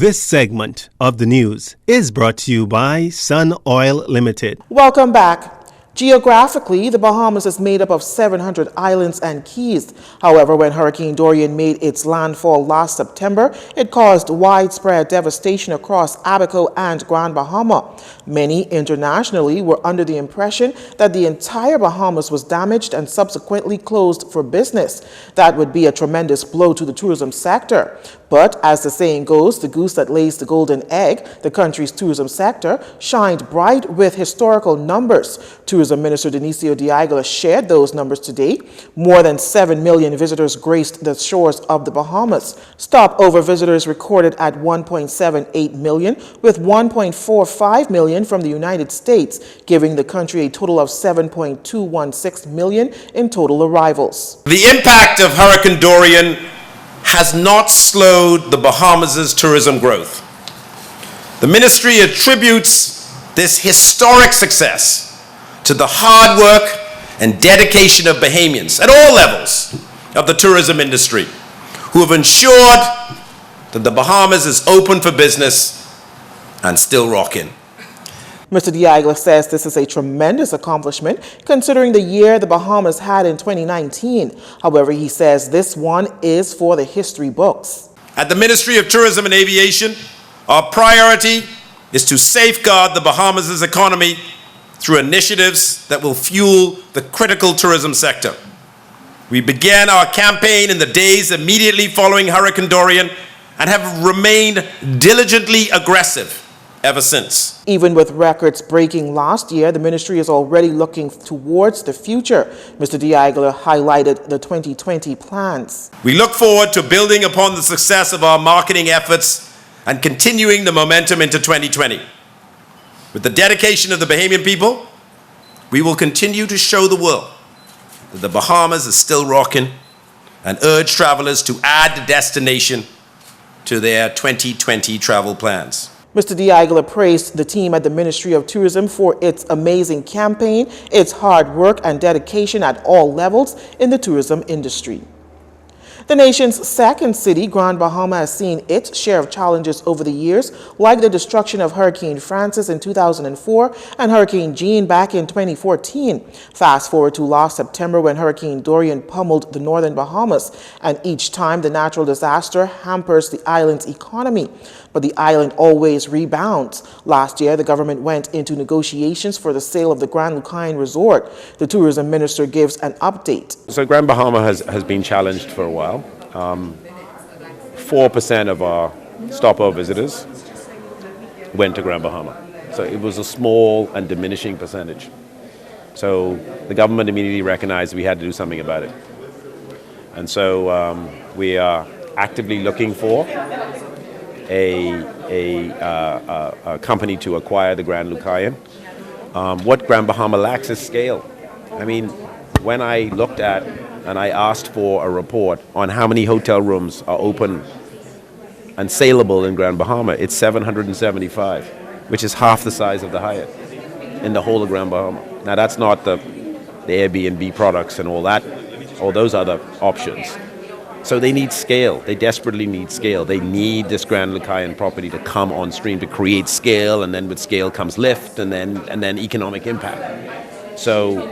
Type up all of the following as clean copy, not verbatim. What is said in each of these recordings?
This segment of the news is brought to you by Sun Oil Limited. Welcome back. Geographically, the Bahamas is made up of 700 islands and keys. However, when Hurricane Dorian made its landfall last September, it caused widespread devastation across Abaco and Grand Bahama. Many internationally were under the impression that the entire Bahamas was damaged and subsequently closed for business. That would be a tremendous blow to the tourism sector. But as the saying goes, the goose that lays the golden egg, the country's tourism sector shined bright with historical numbers. Tourism Minister Dionisio Diagola shared those numbers today. More than 7 million visitors graced the shores of the Bahamas. Stopover visitors recorded at 1.78 million, with 1.45 million from the United States, giving the country a total of 7.216 million in total arrivals. The impact of Hurricane Dorian has not slowed the Bahamas' tourism growth. The ministry attributes this historic success to the hard work and dedication of Bahamians at all levels of the tourism industry, who have ensured that the Bahamas is open for business and still rocking. Mr. Diagola says this is a tremendous accomplishment considering the year the Bahamas had in 2019. However, he says this one is for the history books. At the Ministry of Tourism and Aviation, our priority is to safeguard the Bahamas' economy through initiatives that will fuel the critical tourism sector. We began our campaign in the days immediately following Hurricane Dorian and have remained diligently aggressive ever since. Even with records breaking last year, the ministry is already looking towards the future. Mr. Diagola highlighted the 2020 plans. We look forward to building upon the success of our marketing efforts and continuing the momentum into 2020. With the dedication of the Bahamian people, we will continue to show the world that the Bahamas is still rocking and urge travelers to add the destination to their 2020 travel plans. Mr. Diagola praised the team at the Ministry of Tourism for its amazing campaign, its hard work and dedication at all levels in the tourism industry. The nation's second city, Grand Bahama, has seen its share of challenges over the years, like the destruction of Hurricane Francis in 2004 and Hurricane Jean back in 2014. Fast forward to last September when Hurricane Dorian pummeled the northern Bahamas, and each time the natural disaster hampers the island's economy. But the island always rebounds. Last year, the government went into negotiations for the sale of the Grand Lucayan Resort. The tourism minister gives an update. So Grand Bahama has been challenged for a while. 4% of our stopover visitors went to Grand Bahama. So it was a small and diminishing percentage. So the government immediately recognized we had to do something about it. And so we are actively looking for a company to acquire the Grand Lucayan. What Grand Bahama lacks is scale. I mean, when I looked at and I asked for a report on how many hotel rooms are open and saleable in Grand Bahama, it's 775, which is half the size of the Hyatt in the whole of Grand Bahama. Now that's not the Airbnb products and all that, all those other options. So they need scale. They desperately need scale. They need this Grand Lucayan property to come on stream to create scale, and then with scale comes lift, and then economic impact. So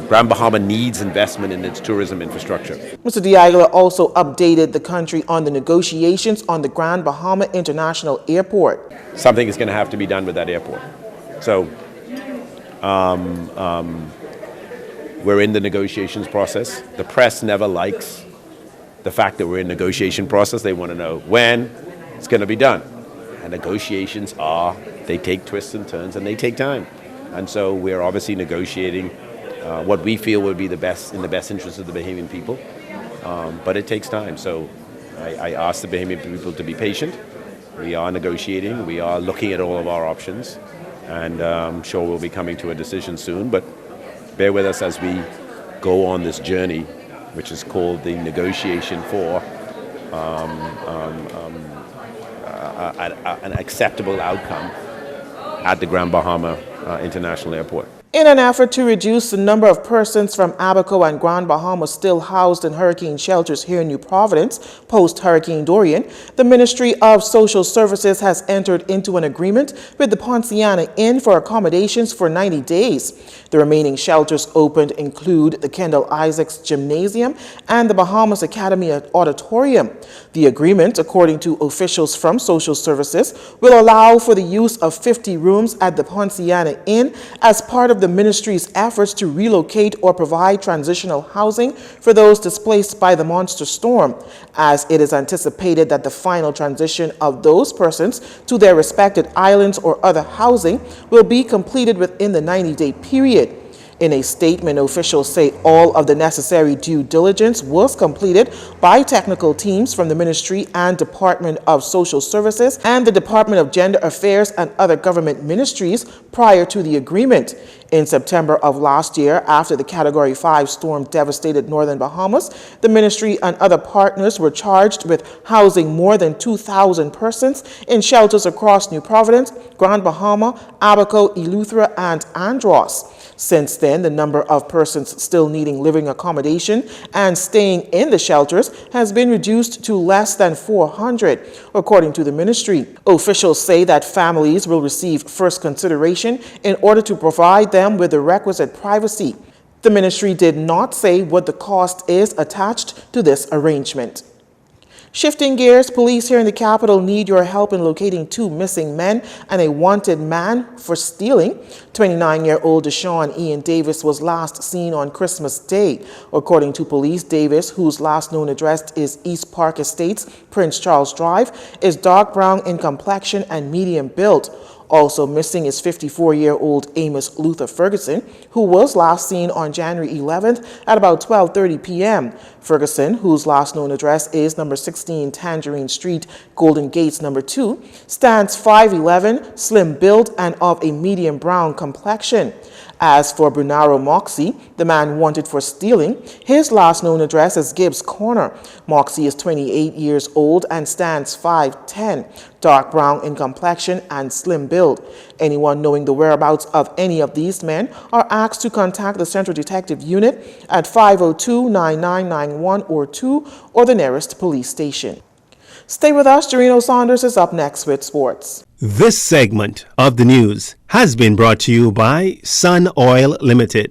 Grand Bahama needs investment in its tourism infrastructure. Mr. Diagola also updated the country on the negotiations on the Grand Bahama International Airport. Something is going to have to be done with that airport. So we're in the negotiations process. The press never likes the fact that we're in negotiation process. They want to know when it's going to be done. And negotiations they take twists and turns and they take time. And so we're obviously negotiating what we feel would be in the best interest of the Bahamian people. But it takes time. So I ask the Bahamian people to be patient. We are negotiating. We are looking at all of our options. And I'm sure we'll be coming to a decision soon. But bear with us as we go on this journey, which is called the negotiation for an acceptable outcome at the Grand Bahama International Airport. In an effort to reduce the number of persons from Abaco and Grand Bahama still housed in hurricane shelters here in New Providence post-Hurricane Dorian, the Ministry of Social Services has entered into an agreement with the Poinciana Inn for accommodations for 90 days. The remaining shelters opened include the Kendall Isaacs Gymnasium and the Bahamas Academy Auditorium. The agreement, according to officials from Social Services, will allow for the use of 50 rooms at the Poinciana Inn as part of the ministry's efforts to relocate or provide transitional housing for those displaced by the monster storm, as it is anticipated that the final transition of those persons to their respected islands or other housing will be completed within the 90-day period. In a statement, officials say all of the necessary due diligence was completed by technical teams from the Ministry and Department of Social Services and the Department of Gender Affairs and other government ministries prior to the agreement. In September of last year, after the Category 5 storm devastated northern Bahamas, the ministry and other partners were charged with housing more than 2,000 persons in shelters across New Providence, Grand Bahama, Abaco, Eleuthera, and Andros. Since then, the number of persons still needing living accommodation and staying in the shelters has been reduced to less than 400, according to the ministry. Officials say that families will receive first consideration in order to provide them with the requisite privacy. The ministry did not say what the cost is attached to this arrangement. Shifting gears, police here in the capital need your help in locating 2 missing men and a wanted man for stealing. 29-year-old Deshaun Ian Davis was last seen on Christmas Day. According to police, Davis, whose last known address is East Park Estates, Prince Charles Drive, is dark brown in complexion and medium built. Also missing is 54-year-old Amos Luther Ferguson, who was last seen on January 11th at about 12:30 p.m. Ferguson, whose last known address is number 16 Tangerine Street, Golden Gates number 2, stands 5'11", slim build, and of a medium brown complexion. As for Brunaro Moxie, the man wanted for stealing, his last known address is Gibbs Corner. Moxie is 28 years old and stands 5'10", dark brown in complexion and slim build. Anyone knowing the whereabouts of any of these men are asked to contact the Central Detective Unit at 502-9991 or 2 or the nearest police station. Stay with us. Jarino Saunders is up next with sports. This segment of the news has been brought to you by Sun Oil Limited.